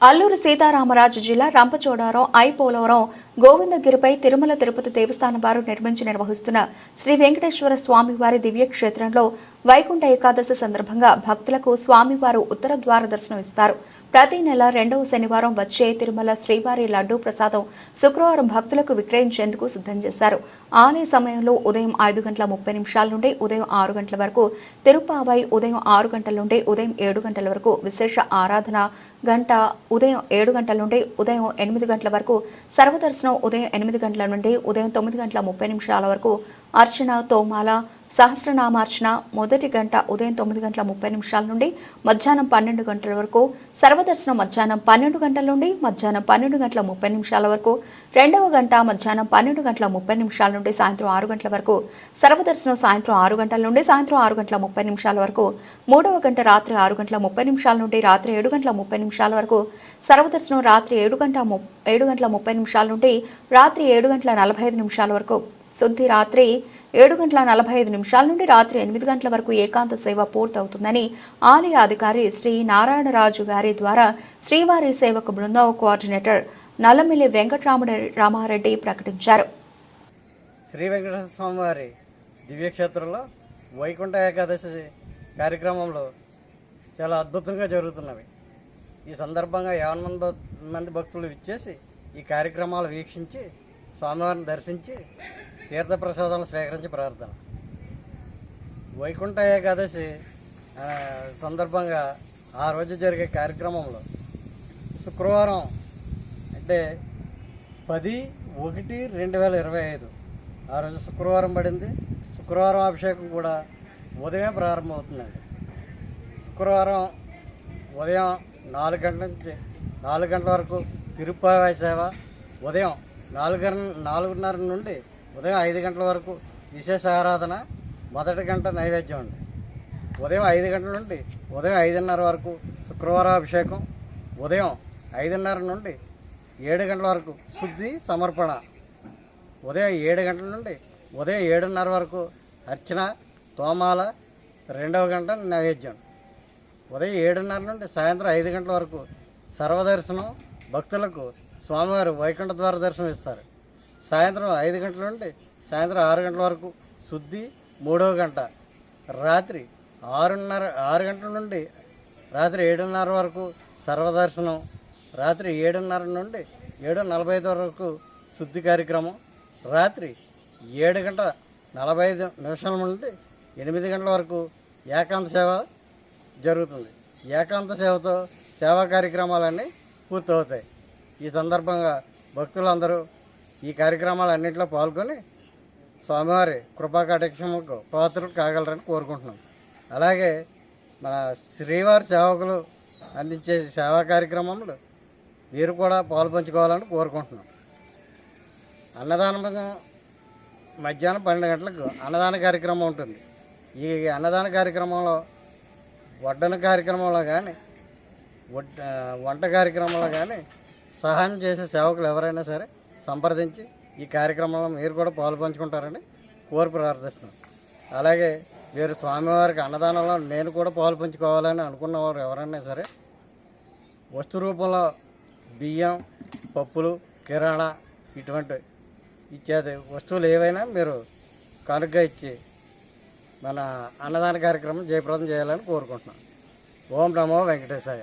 అల్లూరు సీతారామరాజు జిల్లా రంపచోడవరం పోలవరం గోవిందగిరిపై తిరుమల తిరుపతి దేవస్థానం వారు నిర్వహిస్తున్న శ్రీ వెంకటేశ్వర స్వామివారి దివ్యక్షేత్రంలో వైకుంఠ ఏకాదశి సందర్భంగా భక్తులకు స్వామివారు ఉత్తర ద్వార దర్శనం ఇస్తారు. ప్రతి నెల 2వ శనివారం వచ్చే తిరుమల శ్రీవారి లడ్డూ ప్రసాదం శుక్రవారం భక్తులకు విక్రయించేందుకు సిద్ధం చేశారు. ఆలయ సమయంలో ఉదయం 5:30 నుండి ఉదయం 6 గంటల వరకు తిరుపావై, ఉదయం 6 గంటల నుండి ఉదయం 7 గంటల వరకు విశేష ఆరాధన గంట, ఉదయం 7 గంటల నుండి ఉదయం 8 గంటల వరకు సర్వదర్శనం, ఉదయం 8 గంటల నుండి ఉదయం 9:30 వరకు అర్చన, తోమాల, సహస్రనామార్చన మొదటి గంట ఉదయం 9:30 నుండి మధ్యాహ్నం 12 గంటల వరకు, సర్వదర్శనం మధ్యాహ్నం 12 గంటల నుండి మధ్యాహ్నం 12:30 వరకు, రెండవ గంట మధ్యాహ్నం 12:30 నుండి సాయంత్రం 6 గంటల వరకు, సర్వదర్శనం సాయంత్రం 6 గంటల నుండి సాయంత్రం 6:30 వరకు, మూడవ గంట రాత్రి 6:30 నుండి రాత్రి 7:30 వరకు, సర్వదర్శనం రాత్రి 7:30 నుండి రాత్రి 7:45 వరకు, శుద్ధి రాత్రి 7:45 నుండి రాత్రి 8 గంటల వరకు ఏకాంత సేవ పూర్తవుతుందని ఆలయ అధికారి శ్రీ నారాయణరాజు గారి ద్వారా శ్రీవారి సేవక బృందం కోఆర్డినేటర్ నల్లమిల్లి వెంకటరామారెడ్డి ప్రకటించారు. శ్రీ వెంకటేశ్వర స్వామివారి దివ్యక్షేత్రంలో వైకుంఠ ఏకాదశి కార్యక్రమంలో చాలా అద్భుతంగా జరుగుతున్నవి. ఈ సందర్భంగా 50 మంది భక్తులు ఇచ్చేసి ఈ కార్యక్రమాలు వీక్షించి స్వామివారిని దర్శించి తీర్థప్రసాదాలను స్వీకరించి ప్రార్థన. వైకుంఠ ఏకాదశి సందర్భంగా ఆ రోజు జరిగే కార్యక్రమంలో శుక్రవారం అంటే 10/1/2025 ఆ రోజు శుక్రవారం పడింది. శుక్రవారం అభిషేకం కూడా ఉదయం ప్రారంభమవుతుందండి. శుక్రవారం ఉదయం 4 గంటల నుంచి 4 గంటల వరకు తిరుప్పావై సేవ, ఉదయం 4:30 నుండి ఉదయం 5 గంటల వరకు విశేష ఆరాధన, మొదటి గంట నైవేద్యం అండి. ఉదయం 5 గంటల నుండి ఉదయం 5:30 వరకు శుక్రవారం అభిషేకం, ఉదయం 5:30 నుండి 7 గంటల వరకు శుద్ధి సమర్పణ, ఉదయం 7 గంటల నుండి ఉదయం 7:30 వరకు అర్చన, తోమాల, రెండవ గంట నైవేద్యం. ఉదయం 7:30 నుండి సాయంత్రం 5 గంటల వరకు సర్వదర్శనం, భక్తులకు స్వామివారు వైకుంఠ ద్వార దర్శనం ఇస్తారు. సాయంత్రం 5 గంటల నుండి సాయంత్రం 6 గంటల వరకు శుద్ధి, మూడవ గంట రాత్రి 6 గంటల నుండి రాత్రి 7:30 వరకు సర్వదర్శనం, రాత్రి 7:30 నుండి 7:45 వరకు శుద్ధి కార్యక్రమం, రాత్రి 7:45 నుండి 8 గంటల వరకు ఏకాంత సేవ జరుగుతుంది. ఏకాంత సేవతో సేవా కార్యక్రమాలన్నీ పూర్తవుతాయి. ఈ సందర్భంగా భక్తులందరూ ఈ కార్యక్రమాలన్నింటిలో పాల్గొని స్వామివారి కృపా కటాక్షములకు పాత్రలు కాగలరని కోరుకుంటున్నాం. అలాగే మన శ్రీవారి సేవకులు అందించే సేవా కార్యక్రమంలో మీరు కూడా పాల్పంచుకోవాలని కోరుకుంటున్నాం. అన్నదానం మధ్యాహ్నం 12 గంటలకు అన్నదాన కార్యక్రమం ఉంటుంది. ఈ అన్నదాన కార్యక్రమంలో వడ్డన కార్యక్రమంలో కానీ వంట కార్యక్రమంలో కానీ సహాయం చేసే సేవకులు ఎవరైనా సరే సంప్రదించి ఈ కార్యక్రమంలో మీరు కూడా పాల్పంచుకుంటారని కోరి ప్రార్థిస్తున్నాం. అలాగే మీరు స్వామివారికి అన్నదానంలో నేను కూడా పాల్పంచుకోవాలని అనుకున్నవారు ఎవరైనా సరే వస్తు రూపంలో బియ్యం, పప్పులు, కిరాణా ఇటువంటి ఇత్యాది వస్తువులు ఏవైనా మీరు కానుకగా ఇచ్చి మన అన్నదాన కార్యక్రమం జయప్రదం చేయాలని కోరుకుంటున్నాం. ఓం నమో వెంకటేశాయ.